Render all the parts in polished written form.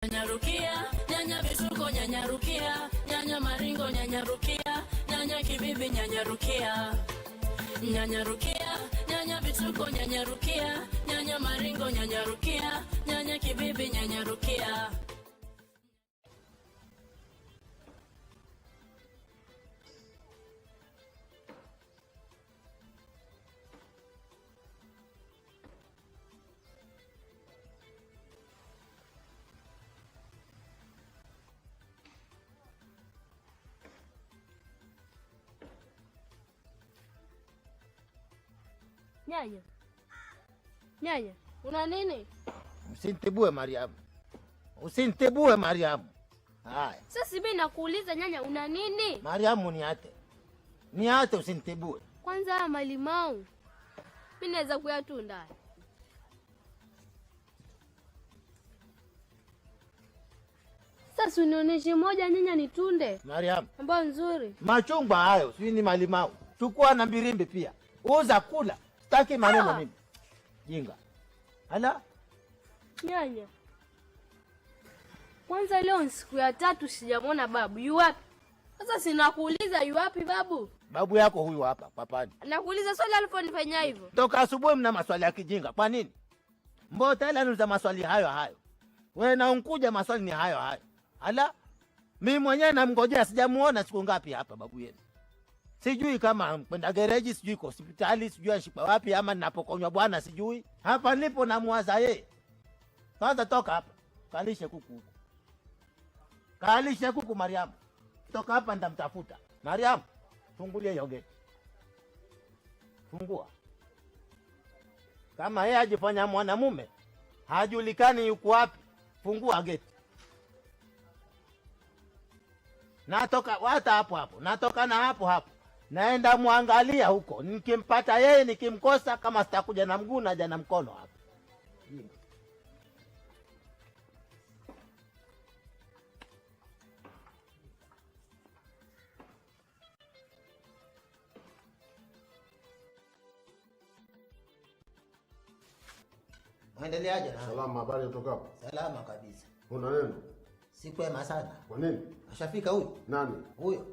Nyanya Rukia, nyanya vituko nyanya Rukia, nyanya maringo nyanya Rukia, nyanya kibibi nyanya Rukia. Nyanya Rukia, nyanya vituko nyanya Rukia, nyanya maringo nyanya Rukia, nyanya kibibi nyanya Rukia. Nyanya. Nyanya, una nini? Usinitibue Mariamu. Usinitibue Mariamu. Haya. Sasa mimi nakuuliza nyanya, una nini? Mariamu niate. Niate usinitibue. Kwanza haya malimau. Mimi naweza kuyatunda. Sasa unionyeshe moja nyanya nitunde. Mariamu. Ambayo nzuri. Machungwa hayo, sio ni malimau. Chukua na mbirimbi pia. Uza kula. Sitaki maneno mimi. Jinga. Hala? Nyanya. Kwanza leo ni siku ya 3 sijamwona babu. Yu wapi? Sasa sinakuuliza yu wapi babu? Babu yako huyu hapa papani. Nakuuliza swali aliponifanyia hivyo. Toka asubuhi mna maswali ya kijinga. Kwa nini? Mbona ile nuza maswali hayo. Wewe na unkuja maswali ni hayo. Hala? Mimi mwenyewe namngojea sijamuona siku ngapi hapa babu yenu. Sijui kama kwenda gereji, sijui kwa hospitali, sijui anashiba wapi ama ninapokonywa bwana sijui. Hapa nipo namwaza yeye. Kwanza toka hapa. Kalishe kuku huko. Kalishe kuku Mariamu. Toka hapa nitamtafuta. Mariamu, fungulia hiyo geti. Fungua. Kama yeye ajifanya mwanamume, hajulikani yuko wapi. Fungua geti. Natoka wata hapo. Natoka na hapo. Naenda muangalia huko. Nikimpata yeye, nikimkosa kama sitakuja na mguu naja na mkono hapo. Muendeleaje na? Salama, habari kutoka hapo? Salama kabisa. Una neno? Sikwema sana. Kwa nini? Ashafika huyu? Nani? Huyo.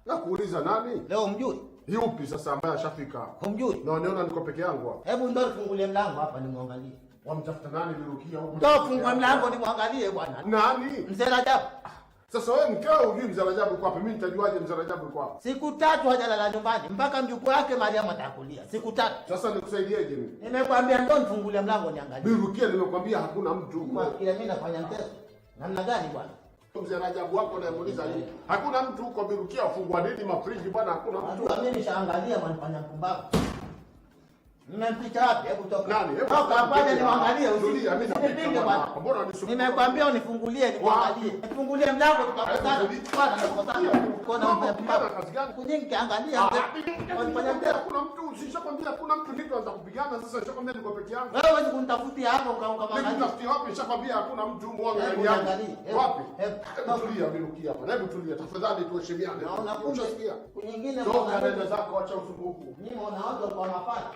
Nakuuliza nani? Leo mjui? Yupi sasa ambaye ashafika? Humjui? Na niona niko peke yangu hapa. Hebu ndio fungulie mlango hapa nimwangalie. Wamtafuta nani Birukia huko? Ndio fungue mlango nimwangalie bwana. Nani? Mzee Rajabu. Sasa wewe mkao ujui Mzee Rajabu yuko wapi? Mimi nitajuaje Mzee Rajabu yuko wapi? Siku 3 hajalala nyumbani mpaka mjukuu wake Mariamu atakulia. Siku 3. Sasa nikusaidieje mimi? Nimekwambia ndio nifungulie mlango niangalie. Birukia nimekwambia hakuna mtu. Kwa kile mimi nafanya mteso. Namna gani bwana? Mzee Rajabu wako namuuliza hivi. Hakuna mtu huko Birukia, afungwa nini mafriji bwana, hakuna mtu. Unajua mimi nishaangalia mwanifanya mpumbavu. Nimempita wapi? Hebu toka. Nani? Hebu toka hapa niangalie usilie. Mimi napita bwana. Mbona unisumbua? Nimekwambia unifungulie niangalie. Nifungulie mlango tukakutana. Bwana nakutana. Kuna mpumbavu kazi gani? kunyingi angalia. Wanifanya mteso. Kuna mtu, usishakwambia kuna mtu niko anza kupigana sasa, nishakwambia niko peke yangu. Wewe huwezi kunitafutia hapo ukaangalia. Nitafutia wapi? Nishakwambia hakuna mtu muangalie. Wapi? Hebu tulia Birukia hapa. Hebu tulia tafadhali, tuheshimiane. Unasikia? Kunyingine toka nenda zako, acha usumbufu. Mimi naona kwa mapana.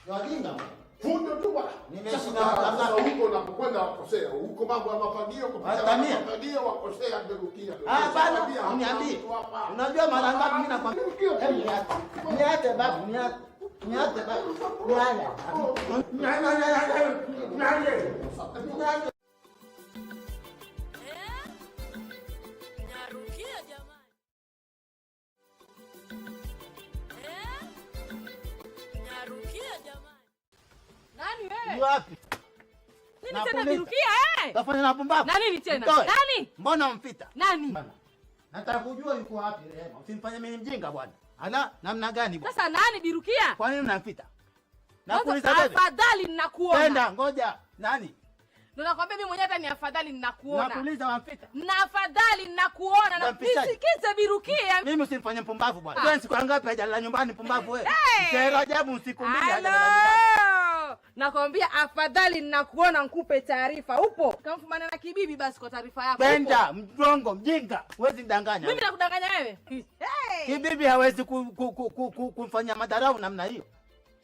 Ni wajinga. Fundo tu bwana. Nimeshinda sasa huko unapokwenda wakosea. Huko mambo ya mafagio kupitia mafagio wakosea Birukia. Bana, uniambie. Unajua mara ngapi mimi nakwambia? Niache babu, niache babu. Niache. Nyarukia jamani. Nyarukia jamani. Nani wewe? Ni wapi? Nini tena Birukia Kafanya na pumbavu. Na nini tena? Nani? Mbona umpita? Nani? Nataka kujua yuko wapi Rehema. Usimfanye mimi mjinga bwana. Ala, namna gani bwana? Sasa nani Birukia? Kwa nini unampita? Nakuuliza wewe. Afadhali ninakuona. Kwenda, ngoja. Nani? Ndio nakwambia mimi mwenyewe hata ni afadhali ninakuona. Nakuuliza wampita. Na afadhali ninakuona na nisikize Birukia. Mimi usimfanye mpumbavu bwana. Wewe siku ngapi hajalala nyumbani mpumbavu wewe? Mzee Rajabu usiku 2 hajalala nyumbani. Nakwambia afadhali ninakuona nikupe taarifa. Upo? Kamfumana na kibibi basi kwa taarifa yako. Kwenda, mrongo, mjinga. Huwezi ndanganya. Mimi nakudanganya wewe? Kibibi hawezi kumfanyia madharau namna hiyo.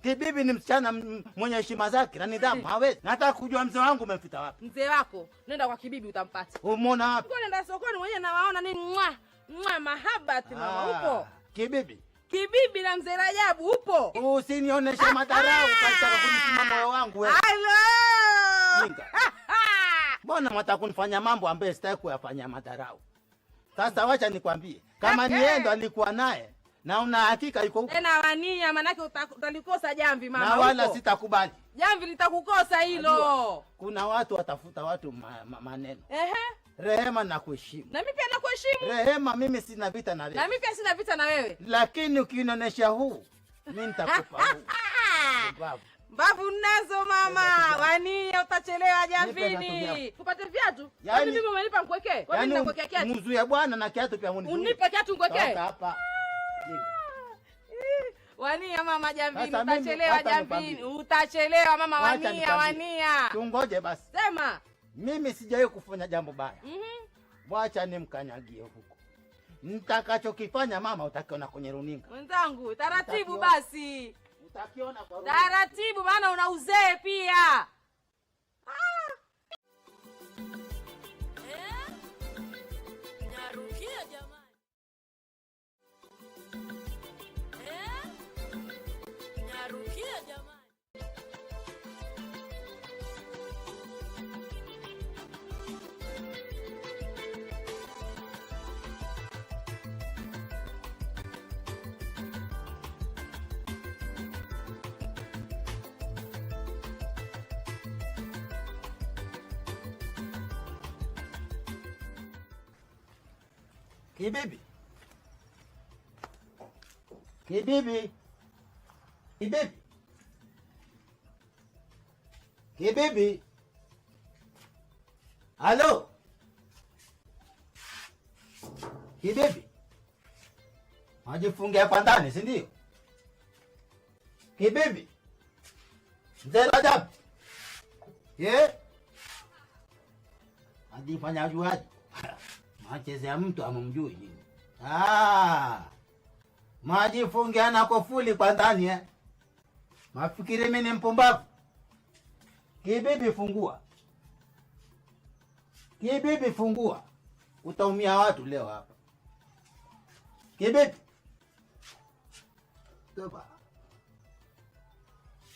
Kibibi ni msichana mwenye heshima zake na nidhamu, hawezi. Nataka kujua mzee wangu umemfita wapi. Mzee wako nenda kwa Kibibi utampata. Umeona wapi? Ngoja nenda sokoni mwenyewe nawaona nini mahabati mama upo. Kibibi. Kibibi na mzee Rajabu upo. Usinioneshe madharau katika kunipima moyo wangu wewe. Halo. Mbona mtaka kunifanya mambo ambayo sitaki kuyafanya madharau? Sasa wacha nikwambie, kama ni yeye ndo alikuwa naye na una hakika yuko huko. Tena wania manake utalikosa jamvi mama. Na wala sitakubali. Jamvi litakukosa hilo. Kuna watu watafuta watu maneno. Ehe. Rehema na kuheshimu. Na mimi pia nakuheshimu. Rehema, mimi sina vita na wewe. Na mimi pia sina vita na wewe. Lakini ukinionyesha huu, mimi nitakupa huu. Mbavu nazo mama. Wania utachelewa jambini. Tupate viatu. Yaani mimi umenipa mkwekee. Kwa nini nakuwekea kiatu? Mzuie bwana na kiatu pia unizuie. Unipe kiatu mkwekee. Toka hapa. Wania mama jambini utachelewa jambini. Utachelewa mama wania. Tungoje basi. Sema. Mimi sijawahi kufanya jambo baya. Wacha nimkanyagie huko. Nitakachokifanya mama utakiona kwenye runinga. Mwenzangu, taratibu basi. Utakiona kwa runinga. Taratibu maana una uzee pia. Nyarukia jamani. Nyarukia jamani. Kibibi. Kibibi. Kibibi. Kibibi. Halo. Kibibi. Majifungia hapa ndani, si ndio? Kibibi. Mzee Rajabu. Ajifanya ajuaje? Machezea mtu amumjui nini? Majifungia na kofuli kwa ndani Mafikiri mimi ni mpumbavu. Kibibi fungua. Kibibi fungua. Utaumia watu leo hapa. Kibibi. Toba.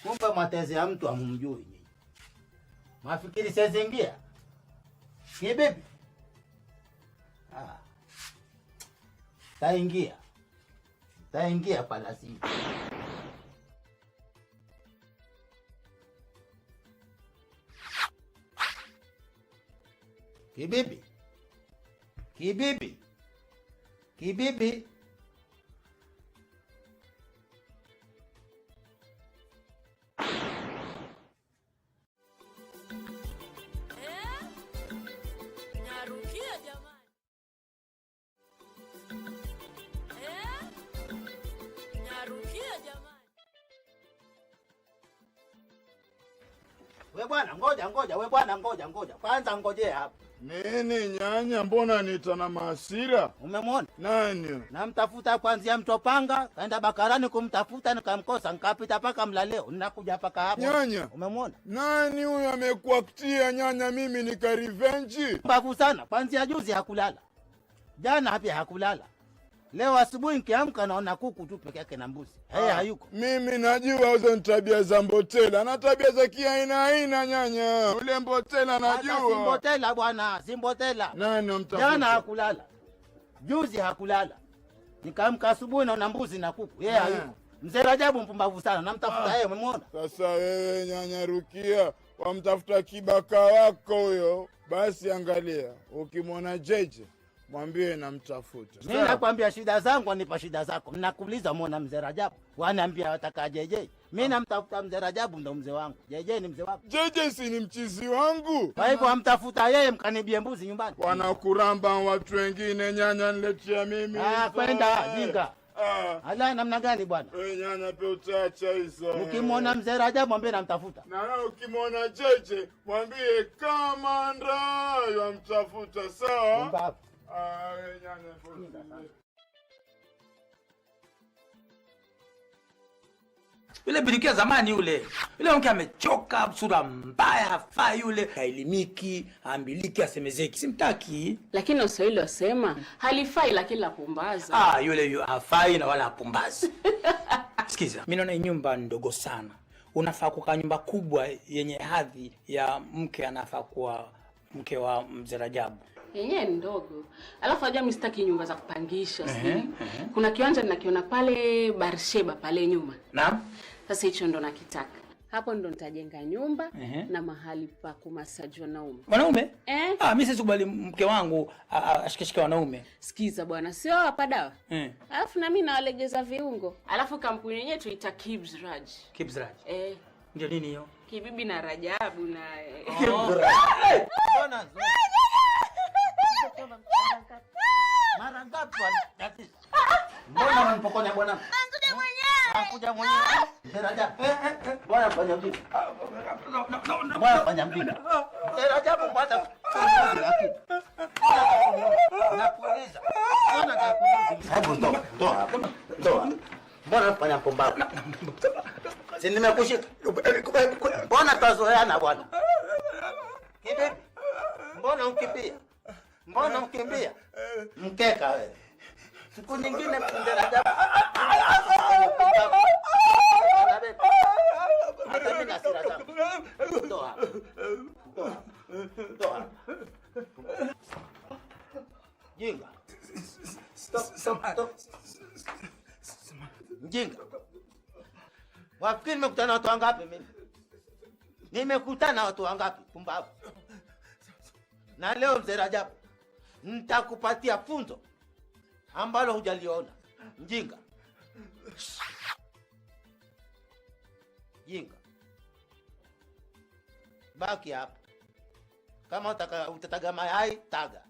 Kumbe matezea mtu amumjui nini? Mafikiri sezingia. Kibibi. Taingia palasi. Kibibi. Kibibi. Kibibi. Nyarukia jamani. Nyarukia jamani. We bwana ngoja, we bwana ngoja. Kwanza ngojea hapa. Nini nyanya, mbona nita na mahasira? Umemwona? Nani? Namtafuta kwanzia Mtopanga, kaenda Bakarani kumtafuta nikamkosa, nikapita paka Mlaleo, ninakuja paka hapo. Nyanya. Umemwona? Nani huyo amekuaktia nyanya mimi nika revenge? Mbavu sana, kwanzia juzi hakulala. Jana pia hakulala. Leo asubuhi nikiamka naona kuku tu peke yake na mbuzi. Hayuko. Mimi najua hizo ni tabia za Mbotela. Na tabia za kiaina nyanya. Ule Mbotela najua. Si Mbotela bwana, si Mbotela. Nani mtafuta? Jana hakulala. Juzi hakulala. Nikamka asubuhi naona mbuzi na kuku. Hayuko. Mzee Rajabu mpumbavu sana, namtafuta yeye, umemwona? Sasa wewe nyanya Rukia, wamtafuta kibaka wako huyo. Basi angalia, ukimwona Jeje mwambie namtafuta. Mimi nakwambia shida zangu anipa shida zako. Ninakuuliza muona mzee Rajabu, waniambia wataka Jeje. Mimi namtafuta mzee Rajabu, ndo mzee wangu. Jeje ni mzee wako. Jeje si ni mchizi wangu. Kwa hivyo amtafuta yeye, mkanibie mbuzi nyumbani. Wanakuramba watu wengine, nyanya niletea mimi. Kwenda jinga. Ala namna gani bwana? Wewe nyanya pe utaacha hizo. Ukimwona mzee Rajabu mwambie namtafuta. Na wewe ukimwona Jeje mwambie kama ndio amtafuta, sawa? Nyanya Yule Birukia zamani yule. Yule mke amechoka, sura mbaya, hafai yule. Hailimiki, ambiliki, asemezeki. Simtaki. Lakini Waswahili wasema halifai lakini la pumbaza. Yule hafai na wala hapumbazi. Sikiza, mimi naona nyumba ndogo sana. Unafaa kukaa nyumba kubwa yenye hadhi ya mke, anafaa kuwa mke wa Mzee Rajabu. Yenyewe ndogo. Alafu aje mistaki nyumba za kupangisha, Kuna kiwanja ninakiona pale Barsheba pale nyuma. Naam. Sasa hicho ndo nakitaka. Hapo ndo nitajenga nyumba na mahali pa kumasaji wanaume. Wanaume? Mimi sikubali mke wangu ashikeshike wanaume. Sikiza bwana, sio hapa dawa. Alafu na mimi nawalegeza viungo. Alafu kampuni yenyewe tuita Kibz Raj. Kibz Raj. Ndio nini hiyo? Kibibi na Rajabu na Kibz Raj. Bwana. Mara ngapi tatizo? Mbona unanipokonya bwana? Anakuja mwenyewe. Anakuja mwenyewe. Mzee Rajabu. Bwana fanya mjinga. Bwana fanya mjinga. Mzee Rajabu kwanza. Nakuuliza. Bwana nakuuliza. Hebu toa. Mbona fanya pumbavu? Si nimekushika. Bwana tazoeana bwana. Kibe. Mbona ukimbia? Mbona ukimbia? Mkeka wewe. Siku nyingine Mzee Rajabu. Hata mimi na sira zangu. Toa. Jinga. Stop. Jinga. Wafikiri nimekutana na watu wangapi mimi? Nimekutana na watu wangapi? Pumbavu. Na leo Mzee Rajabu, nitakupatia funzo ambalo hujaliona. Mjinga. Jinga. Baki hapa. Kama utataga mayai, taga.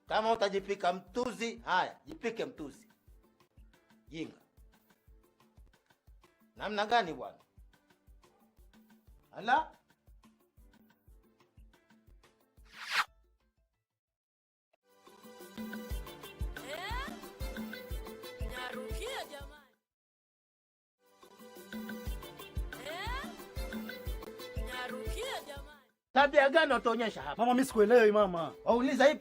Kama utajipika mtuzi, haya, jipike mtuzi. Jinga. Namna gani bwana? Ala? Nyarukia jamani. Nyarukia jamani. Tabia gani utaonyesha hapa? Mama mimi sikuelewi mama. Wauliza hivi.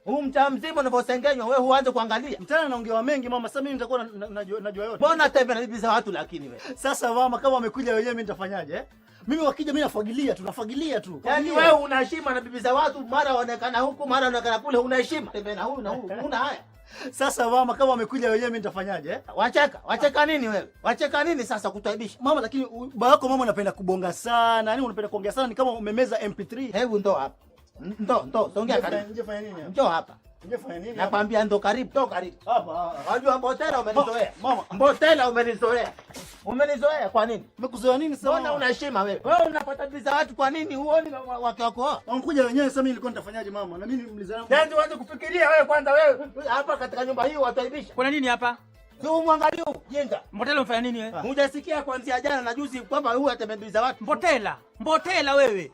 Huu mtaa mzima unavyosengenywa wewe huanze kuangalia. Mtana naongewa mengi mama, sasa mimi nitakuwa najua yote. Mbona tembea na bibi za watu lakini wewe? Sasa mama kama wamekuja wenyewe mimi nitafanyaje? Mimi wakija mimi nafagilia tu. Yaani wewe una heshima na bibi za watu, mara waonekana huku, mara waonekana kule, una heshima. Tembea na huyu na huyu, una haya. Sasa mama kama wamekuja wenyewe mimi nitafanyaje? Wacheka nini wewe? Wacheka nini sasa kutuaibisha? Mama lakini baba yako mama unapenda kubonga sana. Yaani unapenda kuongea sana ni kama umemeza MP3. Hebu ndo hapa. Ndo, songea karibu. Nje fanya nini? Njoo hapa. Nje fanya nini? Nakwambia ndo karibu, karibu. Hapa. Unajua Mbotela umenizoea. Mama, Mbotela umenizoea. Umenizoea kwa nini? Umekuzoea nini sasa? Mbona una heshima wewe? Wewe unapata bibi za watu kwa nini? Huoni wake wako? Wamkuja wenyewe sasa mimi nilikuwa nitafanyaje mama? Na mimi mliza yangu. Ndio uanze kufikiria wewe kwanza wewe. Hapa katika nyumba hii wataibisha. Kuna nini hapa? Sio muangalie jenga. Mbotela umefanya nini wewe? Hujasikia kuanzia jana na juzi kwamba huyu atembiza watu? Mbotela wewe.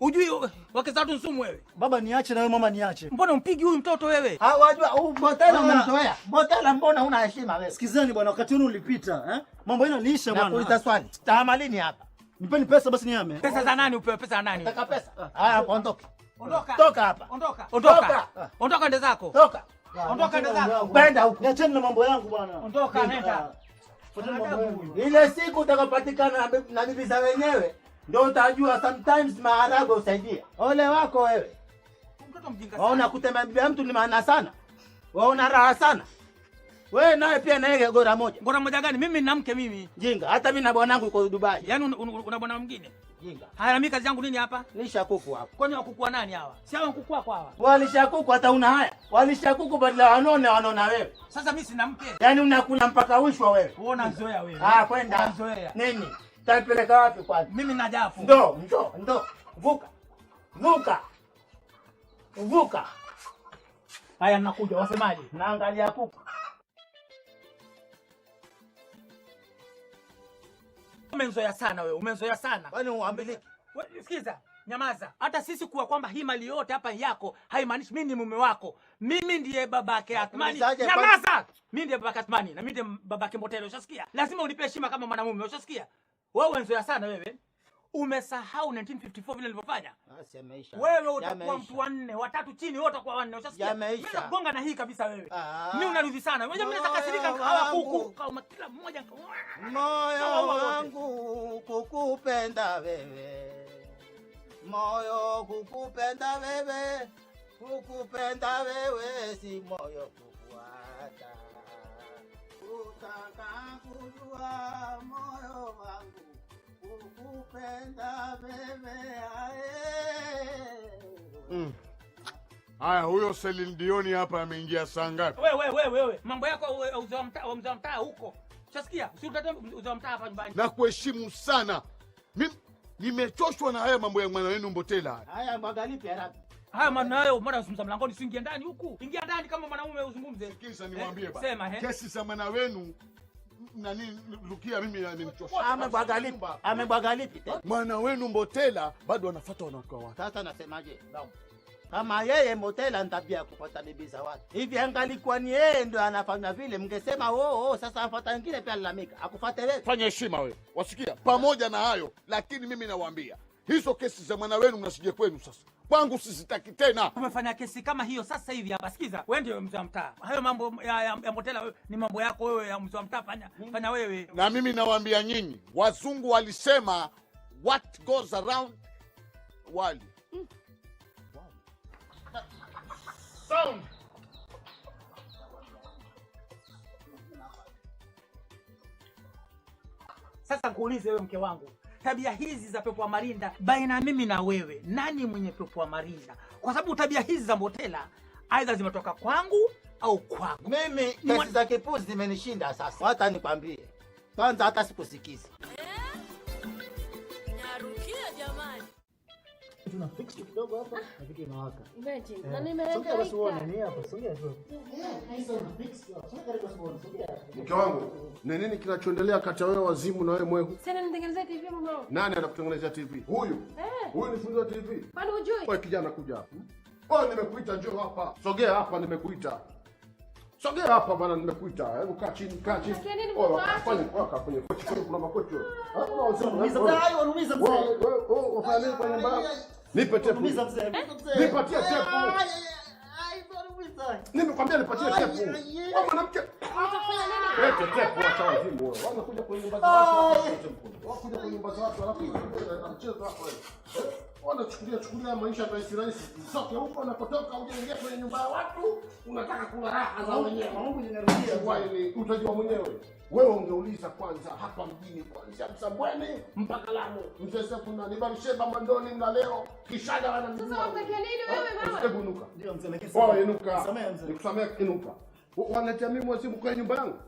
Ujui wake za watu nsumu wewe. Baba niache na wewe mama niache. Mbona umpigi huyu mtoto wewe? Wajua huyu Mbotela umemzoea. Mbotela mbona una heshima wewe? Sikizani bwana, wakati wenu ulipita, Mambo yenu liisha bwana. Nakuuliza swali. Tahamalini hapa. Nipeni pesa basi niame. Pesa za nani upewe? Pesa za nani? Nataka pesa. Haya, ondoka. Ondoka. Toka hapa. Ondoka ende zako. Toka. Ondoka ende zako. Kwenda huko. Niacheni na mambo yangu bwana. Ondoka nenda. Ile siku utakapatikana na bibi za wenyewe ndio utajua sometimes maharagwe usaidia. Ole wako wewe. Mtoto mjinga sana. Waona kutembea bibi mtu ni maana sana. Waona raha sana. Wewe naye pia na yeye gora moja. Gora moja gani? Mimi nina mke mimi. Jinga. Hata mimi na bwanangu yuko Dubai. Yaani una bwana mwingine? Jinga. Haya mimi kazi yangu nini hapa? Lisha kuku hapa. Kwani wakukua nani hawa? Si hawa kuku wako hawa. Walisha kuku hata una haya. Walisha kuku badala wanaona wewe. Sasa mimi sina mke. Yaani unakula mpaka wishwa wewe. Uona zoea wewe. Kwenda. Zoea. Nini? Tapeleka wapi kwanza? Mimi na jafu. Ndo. Vuka. Haya nakuja, wasemaje? Naangalia kuku. Umenzoea sana wewe, umenzoea sana. Kwani uambiliki? Sikiza, Nyamaza. Hata sisi kuwa kwamba hii mali yote hapa yako haimaanishi mimi ni mume wako. Mimi ndiye babake Athmani. Nyamaza. Mimi ndiye babake Athmani na mimi ndiye babake Mbotela. Ushasikia? Lazima unipe heshima kama mwanamume. Ushasikia? Wewe nzoea sana wewe. Umesahau 1954 vile nilivyofanya? Siameisha. Wewe utakuwa mtu wa 4, wa 3 chini, wewe utakuwa wa 4. Ushasikia? Mimi nagonga na hii kabisa wewe. Mimi unarudhi sana. Wewe mimi natakasirika hawa kuku kama kila mmoja. Moyo wangu kukupenda wewe. Moyo kukupenda wewe. Kukupenda wewe si moyo kufuata. Utaka kujua moyo wangu kukupenda wewe Haya, huyo Celine Dion hapa ameingia saa ngapi? Wewe. Mambo yako uzao mtaa huko. Ushasikia? Si utataka uzao mtaa hapa nyumbani. Na kuheshimu sana. Mimi nimechoshwa na haya mambo ya mwana wenu Mbotela. Haya mwangalipi haraka. Haya maneno hayo mbona usimza mlangoni usiingie ndani huku? Ingia ndani kama mwanamume uzungumze. Sikiliza niwaambie baba. Sema kesi za mwana wenu nani Rukia mimi amenichosha. Amebwagalipi. Mwana wenu Mbotela bado anafuata wanawake wake. Sasa nasemaje? Kama yeye Mbotela ntabia kupata bibi za watu. Hivi angalikuwa ni yeye ndo anafanya vile mngesema sasa afuata wengine pia lalamika. Akufuate wewe. Fanya heshima wewe. Wasikia? Pamoja na hayo, lakini mimi nawaambia, hizo kesi za mwana wenu mnasije kwenu sasa. Kwangu sisitaki tena. Umefanya kesi kama hiyo sasa hivi hapa. Sikiza, wewe ndio mzee wa mtaa. Hayo mambo ya Mbotela wewe ni mambo yako wewe ya mzee wa mtaa fanya wewe. Na mimi nawaambia nyinyi, wazungu walisema what goes around wali. Sound. Sasa nikuulize wewe mke wangu. Tabia hizi za pepo wa Marinda baina mimi na wewe, nani mwenye pepo wa Marinda? Kwa sababu tabia hizi za Mbotela aidha zimetoka kwangu au kwako. Mimi kesi za kipuzi zimenishinda sasa. Hata nikwambie. Kwanza hata sikusikizi. Nyarukia jamani. Tuna fix kidogo hapa na vitu inawaka. Imagine. Na nimeenda. Sogea basi uone ni hapa, sogea tu. Hizo fix. Sogea basi uone, sogea. Mke wangu, ni nini kinachoendelea kati ya wewe wazimu na wewe mwehu? Sasa nitengenezea TV mwanangu. Nani anakutengenezea TV? Huyu. Huyu ni fundi wa TV. Kwani hujui? Wewe kijana kuja hapa. Wewe nimekuita njoo hapa. Sogea hapa nimekuita. Sogea hapa bwana nimekuita. Hebu kaa chini, kaa chini. Fanya kochi kuna makochi wewe. Unumiza mzee. Wewe wafanya nini kwa nyumba? Nipe tepu. Unumiza mzee. Nipatie tepu. Nimekwambia nipatie tepu. Wewe mwanamke. Lete tepu acha wazimu wewe. Wanakuja kwenye nyumba za watu. Wakuja kwenye nyumba za watu alafu mchezo hapo wewe. Wanachukulia maisha rahisi. Sote huko unapotoka unaingia kwenye nyumba ya watu, unataka kula raha za wenyewe. Mungu ninarudia. Wewe utajua mwenyewe. Wewe ungeuliza kwanza hapa mjini kwanza Msambweni mpaka Lamu. Mzee Sefu na Nibarisheba Mandoni na leo Kishada wananijua. Sasa unataka nini wewe mama? Hebu inuka. Ndio mzee lakini wewe inuka. Samea mzee. Nikusamea inuka. Wanatia mimi mwasimu kwa nyumba yangu.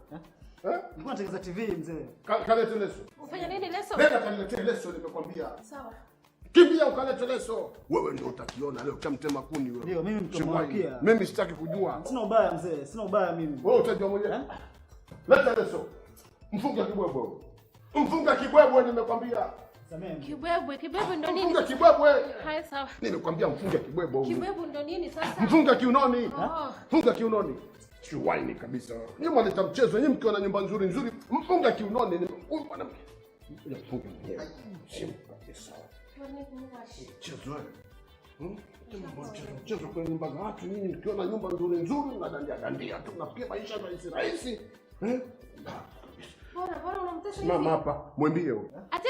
Nilikuwa natengeneza TV mzee. Kalete leso. Ufanya nini leso? Nenda kalete leso nimekwambia. Sawa. Kimbia ukalete leso. Wewe ndio utakiona leo chamtema kuni wewe. Ndio mimi mtomwakia. Mimi sitaki kujua. Sina ubaya mzee, sina ubaya mimi. Wewe utajua mwenyewe. Leta leso. Mfunga kibwebwe. Mfunga kibwebwe nimekwambia. Kibwebwe ndo nini? Mfunga kibwebwe. Haya sawa. Nimekwambia mfunga kibwebwe. Kibwebwe ndo nini sasa? Mfunga kiunoni. Mfunga kiunoni. Chiwaini kabisa. Nyuma leta mchezo, nyinyi mkiwa na nyumba nzuri, mfunga kiunoni. Huyu mwanamke. Mfunga mwenyewe. Simu kabisa. Mchezo wewe. Mchezo kwa nyumba za watu, nyinyi mkiwa na nyumba nzuri unadandia tu, nafikia maisha rahisi. Bora unamtesa hivi. Mama hapa, mwambie huyu. Ate?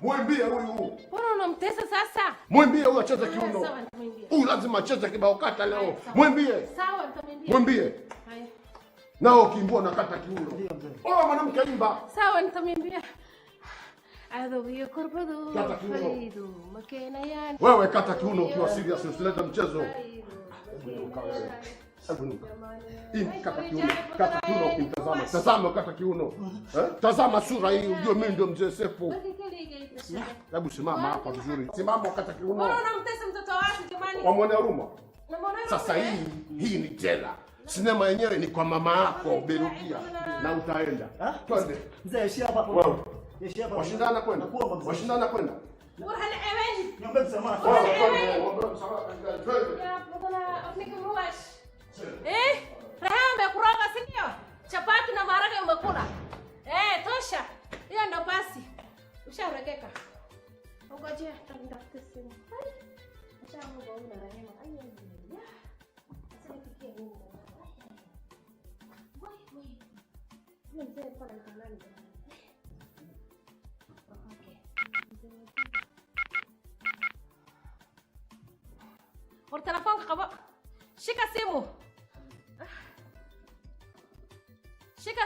Mwambie huyu. Bora unamtesa sasa. Mwambie huyu acheze kiuno. Sawa nitamwambia. Huyu lazima acheze kibao kata leo. Mwambie. Sawa nitamwambia. Mwambie. Haya. Nao kimbua unakata kiuno. Oh mwanamke imba. Sawa nitamwambia. Adobio korbado. Faidu makena yani. Wewe kata kiuno ukiwa serious, usilete mchezo. Kata kiuno ukimtazama. Tazama kata kiuno. Tazama sura hii ujue mimi ndio mzee Sefu. Hebu simama hapa vizuri. Simama kata kiuno. Bora unamtesa mtoto wako jamani. Wamwonea huruma. Sasa hii ni jela. Sinema yenyewe ni kwa mama yako Berukia na utaenda. Twende. Mzee ishia hapa hapo. Washindana kwenda. ورهن عيني Niombe msamaha. يا بدنا افنيكم رواش ايه رهان بكروغا sindio chapati na maharage umekula tosha hiyo ndo basi usharekeka ungojea tanitafute simu ushamuga una Rehema asinifikie nini wewe mzee pale mtanani por telefonka qabo shika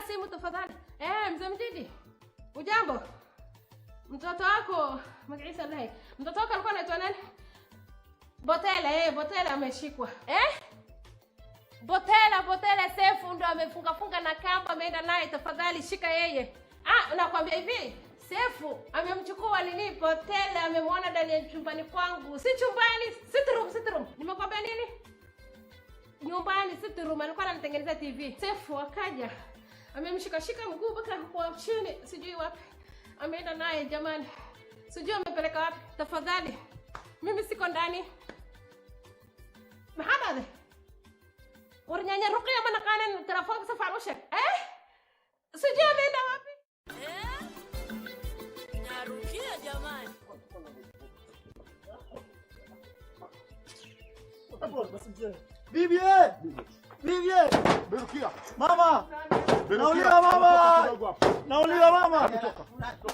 simu tafadhali mzee Mjidi ujambo mtoto wako magaisa naye mtoto wako alikuwa anaitwa nani Botela ameshikwa Botela Sefu ndo amefunga na kamba ameenda naye tafadhali shika yeye nakwambia hivi Sefu amemchukua lini Botela amemwona ndani ya chumbani kwangu si chumbani sitrum nimekwambia nini nyumbani sitrum alikuwa ananitengeneza TV Sefu akaja amemshika mguu mpaka kwa chini sijui wapi ameenda naye jamani sijui amepeleka wapi tafadhali mimi siko ndani Muhammad Urnyanya Ruqya mana kanan telefon sa farushek sijui ameenda wapi Nyarukia jamani Bibi Birukia. Mama. Birukia. Nauliza mama.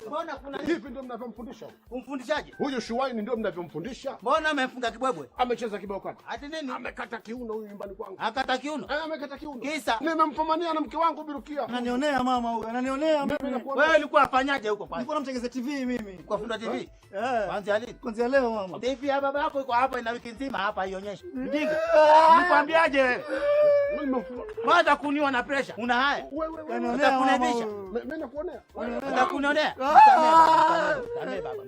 Mbona kuna hivi ndio mnavyomfundisha? Kumfundishaje? Huyo Shuaini ndio mnavyomfundisha? Mbona amemfunga kibwebwe? Amecheza kibao kati. Ati nini? Amekata kiuno huyu nyumbani kwangu. Akata kiuno? Amekata kiuno. Kisa nimemfumania na mke wangu Birukia. Ananionea mama huyu, ananionea mimi. Wewe ulikuwa afanyaje huko kwanza? Nilikuwa namtengeza TV mimi. Kwa funda TV? Kwanza lini? Kwanza leo mama. TV ya baba yako iko hapa ina wiki nzima hapa ionyeshe. Mjinga. Nikwambiaje? Mada kuniwa na pressure. Una haya? Wewe kunibisha. Mimi nakuonea. Unataka kunionea?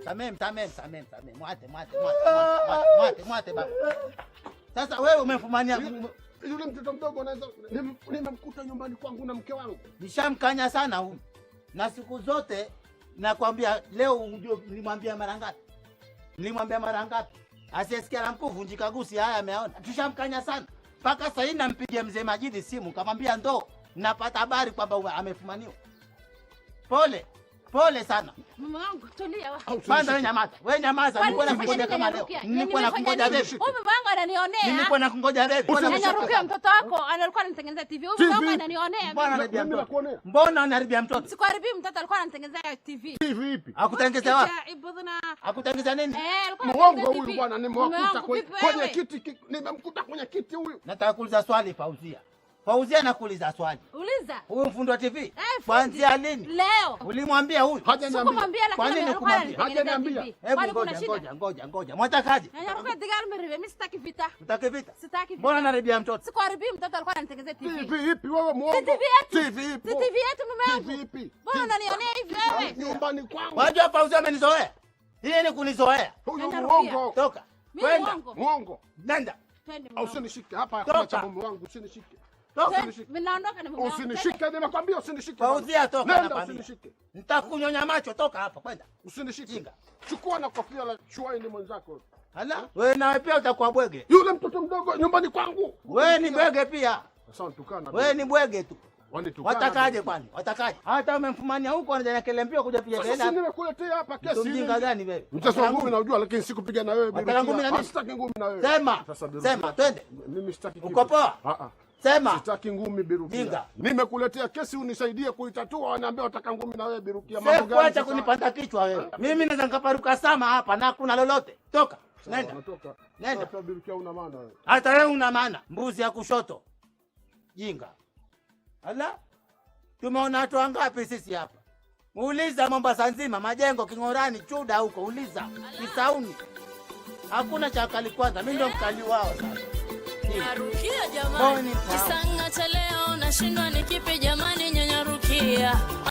Msamee. Mwate baba. Sasa wewe umemfumania yule mtoto mdogo anaweza nimemkuta nyumbani kwangu na mke wangu. Nishamkanya sana huyu. Na siku zote nakwambia leo ndio nilimwambia mara ngapi? Asiyesikia la mkuu vunjika gusi haya ameona. Tushamkanya sana. Paka sasa hivi nampigia mzee Majidi simu kamwambia ndo napata habari kwamba amefumaniwa. Pole sana. Mama wangu tulia Kwanza wewe nyamaza. Nilikuwa nakungoja kama leo. Nilikuwa nakungoja leo. Huyu mama wangu ananionea. Nilikuwa nakungoja leo. Nyarukia mtoto wako alikuwa ananitengeneza TV. Huyu mama wangu ananionea. Mbona unaribia mtoto? Sikaribii mtoto alikuwa ananitengeneza TV. TV ipi? Akutengeneza wapi? Akutengeneza nini? Mwongo huyu bwana nimemkuta kwenye kiti. Nimemkuta kwenye kiti huyu. Nataka kuuliza swali Fauzia nakuuliza swali. Uliza. Huyu mfundi wa TV? Kuanzia lini? Leo. Ulimwambia huyu? Hajaniambia. Kwa nini kumwambia? Hajaniambia. Hebu ngoja. Mwatakaje? Nyarukia digal meribe, mimi sitaki vita. Utaki vita? Sitaki vita. Mbona naribia mtoto? Sikaribii mtoto alikuwa ananitengeneza TV. TV ipi wewe muongo? TV yetu mume wangu. TV ipi? Mbona unanionea hivi wewe? Nyumbani kwangu. Wajua Fauzia amenizoea. Yeye ni kunizoea. Huyu muongo. Toka. Kwenda. Muongo. Nenda. Usinishike hapa kwa mume wangu usinishike. Ninaondoka na mume wangu. Usinishike nimekwambia usinishike. Fauzia toka hapa. Usinishike. Nitakunyonya macho toka hapa kwenda. Usinishike. Chukua na kofia la Shuaini mwenzako. Hala? Wewe nawe pia utakuwa bwege. Yule mtoto mdogo nyumbani kwangu. Wewe ni bwege pia. Sasa tukana. Wewe ni bwege tu. Watakaje kwani? Watakaje? Hata umemfumania huko anaja kelembia kuja piga tena. Sasa nimekuletea hapa kesi hii. Mjinga gani wewe? Mchezo wa ngumi naujua lakini sikupiga na wewe bila. Sitaki ngumi na wewe. Sema twende. Mimi sitaki. Uko poa? Sema. Sitaki ngumi Birukia. Nimekuletea kesi unisaidie kuitatua, wanaambia wataka ngumi na wewe Birukia. Mambo gani? Acha kunipanda kichwa wewe. Mimi naweza nikaparuka sama hapa na kuna lolote. Toka. Nenda. Nenda. Sasa Birukia una maana wewe. Hata wewe una maana. Mbuzi ya kushoto. Jinga. Ala? Tumeona watu wangapi sisi hapa? Uliza Mombasa nzima, Majengo, King'orani, Chuda huko, uliza. Kisauni. Hakuna cha kali kwanza, mimi ndo mkali wao sasa. Nyarukia jamani. Kisanga cha leo nashindwa ni kipi jamani Nyarukia.